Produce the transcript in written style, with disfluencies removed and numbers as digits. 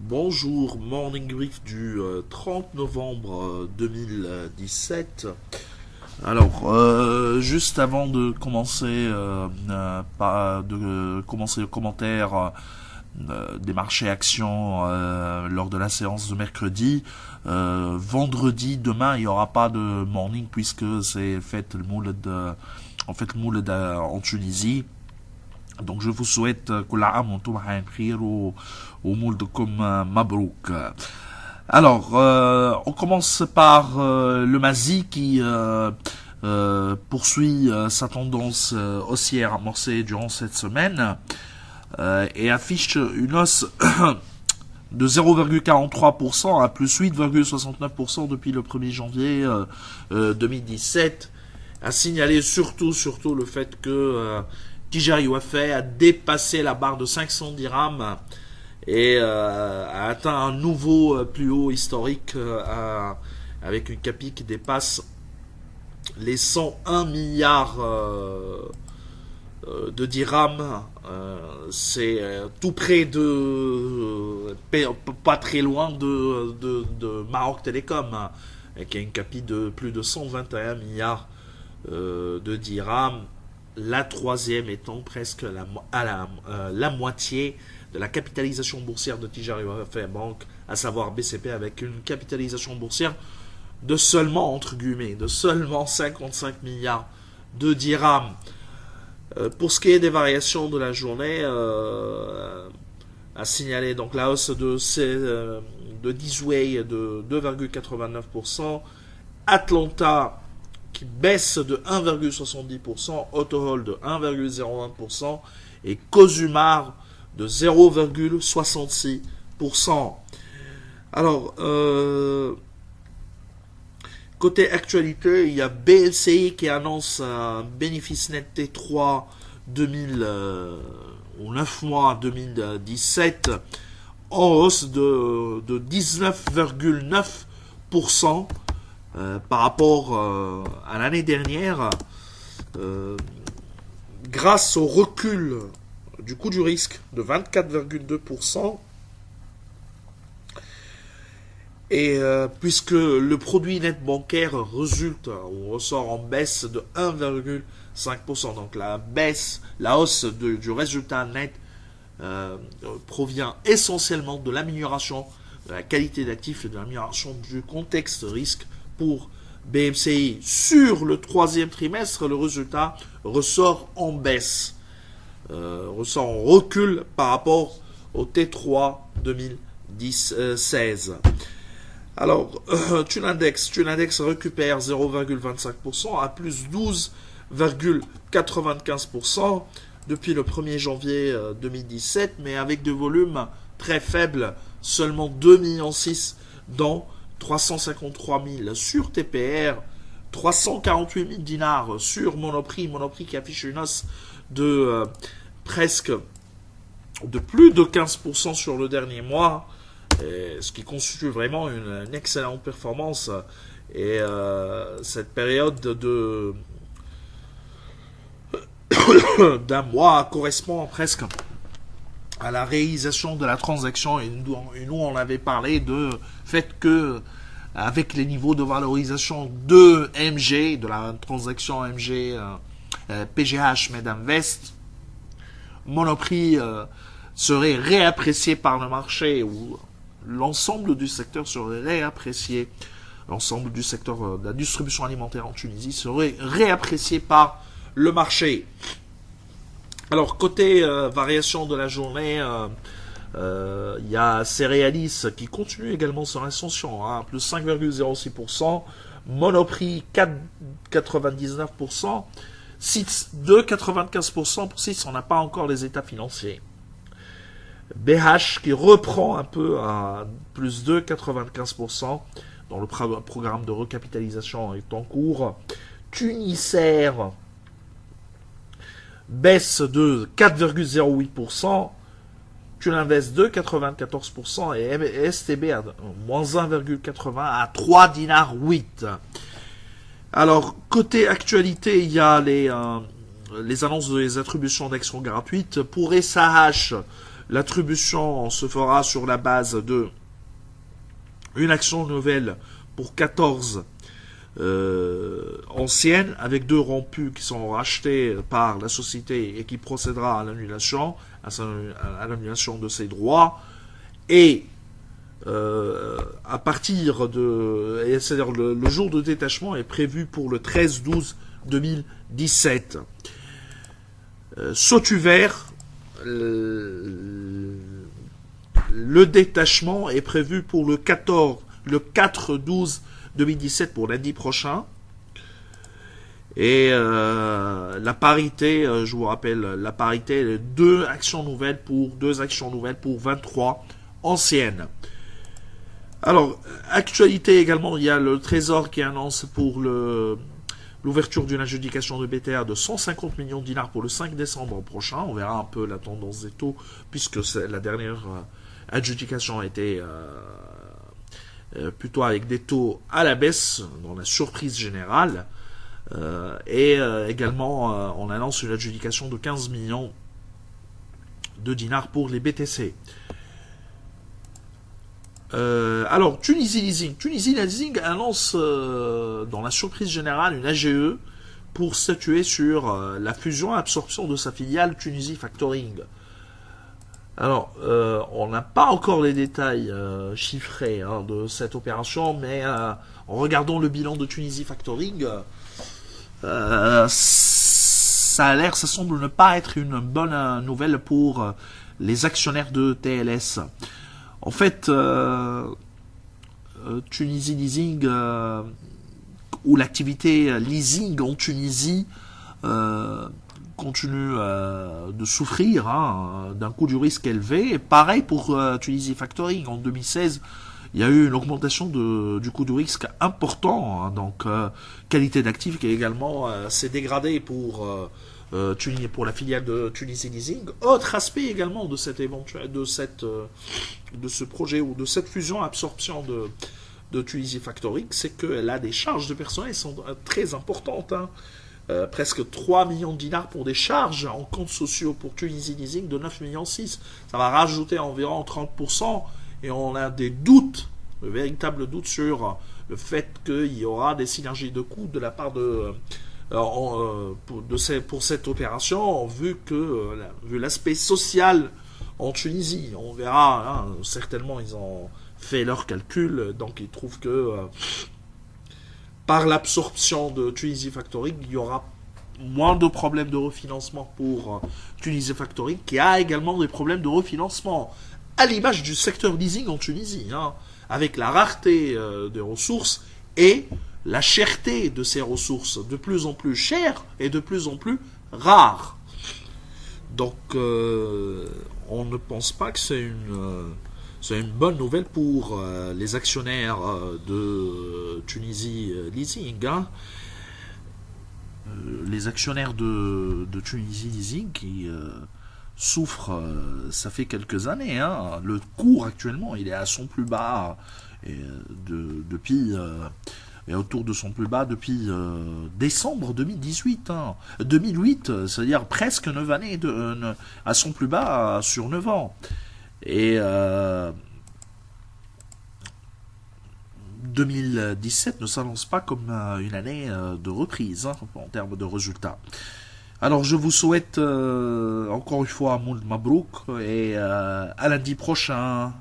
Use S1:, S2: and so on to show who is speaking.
S1: Bonjour, Morning Brief du 30 novembre 2017. Alors, juste avant de commencer, le commentaire des marchés actions lors de la séance de mercredi, vendredi, demain, il n'y aura pas de morning puisque c'est fête le Mouled en Tunisie. Donc je vous souhaite كل عام وانتم بخير ومولدكم مبروك. Alors, on commence par le Mazi qui poursuit sa tendance haussière amorcée durant cette semaine et affiche une hausse de 0,43% à plus 8,69% depuis le 1er janvier 2017. À signaler surtout le fait que Tijari Wafeh a dépassé la barre de 500 dirhams et a atteint un nouveau plus haut historique avec une capi qui dépasse les 101 milliards de dirhams. C'est tout près de pas très loin de Maroc Télécom qui a une capi de plus de 121 milliards de dirhams. La troisième étant presque la moitié de la capitalisation boursière de Tijari Wafeh Bank, à savoir BCP, avec une capitalisation boursière de seulement, entre guillemets, de seulement 55 milliards de dirhams. Pour ce qui est des variations de la journée, à signaler donc la hausse de Dizway de 2,89%, Atlanta qui baisse de 1,70%, Autohol de 1,01% et Cosumar de 0,66%. Alors, côté actualité, il y a BLCI qui annonce un bénéfice net T3 au 9 mois 2017 en hausse de 19,9%. Par rapport à l'année dernière, grâce au recul du coût du risque de 24,2%, et puisque le produit net bancaire ressort en baisse de 1,5%, donc la hausse du résultat net provient essentiellement de l'amélioration de la qualité d'actifs et de l'amélioration du contexte risque pour BMCI. Sur le troisième trimestre, le résultat ressort en baisse, ressort en recul par rapport au T3 2016. Alors, Tunindex récupère 0,25% à plus 12,95% depuis le 1er janvier 2017, mais avec des volumes très faibles, seulement 2,6 millions dans 353 000 sur TPR, 348 000 dinars sur Monoprix qui affiche une hausse de plus de 15% sur le dernier mois, ce qui constitue vraiment une excellente performance. Et cette période d'un mois correspond presque à la réalisation de la transaction, et nous on avait parlé de fait que avec les niveaux de valorisation de MG, de la transaction MG PGH Medinvest, Monoprix serait réapprécié par le marché, ou l'ensemble du secteur serait réapprécié, l'ensemble du secteur de la distribution alimentaire en Tunisie serait réapprécié par le marché. Alors, côté variation de la journée, il y a Cerealis qui continue également son ascension, plus 5,06%, Monoprix 4,99%, SITS 2,95%, pour SITS on n'a pas encore les états financiers. BH qui reprend un peu à plus 2,95%, dont le programme de recapitalisation est en cours. Tunisair baisse de 4,08%, Tuninvest 2,94% et STB à moins 1,80 à 3 dinars 8. Alors, côté actualité, il y a les annonces des attributions d'actions gratuites. Pour SAH, L'attribution se fera sur la base de une action nouvelle pour 14 anciennes, avec 2 rompus qui sont rachetés par la société et qui procédera à l'annulation, à l'annulation de ses droits. Et à partir de... C'est-à-dire le jour de détachement est prévu pour le 13-12-2017. Sautuvert, le détachement est prévu pour le 4-12-2017 pour lundi prochain. Et la parité, je vous rappelle, la parité, 2 actions nouvelles pour 23 anciennes. Alors, actualité également, il y a le Trésor qui annonce pour l'ouverture d'une adjudication de BTR de 150 millions de dinars pour le 5 décembre prochain. On verra un peu la tendance des taux, puisque la dernière adjudication a été plutôt avec des taux à la baisse, dans la surprise générale. Également, on annonce une adjudication de 15 millions de dinars pour les BTC. Alors, Tunisie Leasing. Tunisie Leasing annonce dans la surprise générale une AGE pour statuer sur la fusion et absorption de sa filiale Tunisie Factoring. Alors, on n'a pas encore les détails chiffrés de cette opération, mais en regardant le bilan de Tunisie Factoring, ça semble ne pas être une bonne nouvelle pour les actionnaires de TLS. En fait, Tunisie Leasing, ou l'activité leasing en Tunisie, continue de souffrir d'un coût du risque élevé. Et pareil pour Tunisie Factoring. En 2016, il y a eu une augmentation du coût du risque important. Donc, qualité d'actifs qui également s'est dégradée pour la filiale de Tunisie Leasing. Autre aspect également de ce projet ou de cette fusion-absorption de Tunisie Factoring, c'est qu'elle a des charges de personnel qui sont très importantes. Presque 3 millions de dinars pour des charges en comptes sociaux pour Tunisie Leasing de 9,6 millions. Ça va rajouter environ 30%, et on a des doutes, de véritables doutes sur le fait qu'il y aura des synergies de coûts de la part pour cette opération, vu l'aspect social en Tunisie. On verra, certainement ils ont fait leurs calculs, donc ils trouvent que par l'absorption de Tunisie Factoring, il y aura moins de problèmes de refinancement pour Tunisie Factoring, qui a également des problèmes de refinancement, à l'image du secteur leasing en Tunisie, avec la rareté des ressources et la cherté de ces ressources, de plus en plus chères et de plus en plus rares. Donc, on ne pense pas que c'est une bonne nouvelle pour les actionnaires de Tunisie Leasing. Les actionnaires de Tunisie Leasing qui souffrent, ça fait quelques années. Le cours actuellement, il est à son plus bas depuis... et autour de son plus bas depuis décembre 2018. 2008, c'est-à-dire presque 9 années à son plus bas sur 9 ans. Et 2017 ne s'annonce pas comme une année de reprise en termes de résultats. Alors je vous souhaite encore une fois Moul Mabrouk et à lundi prochain.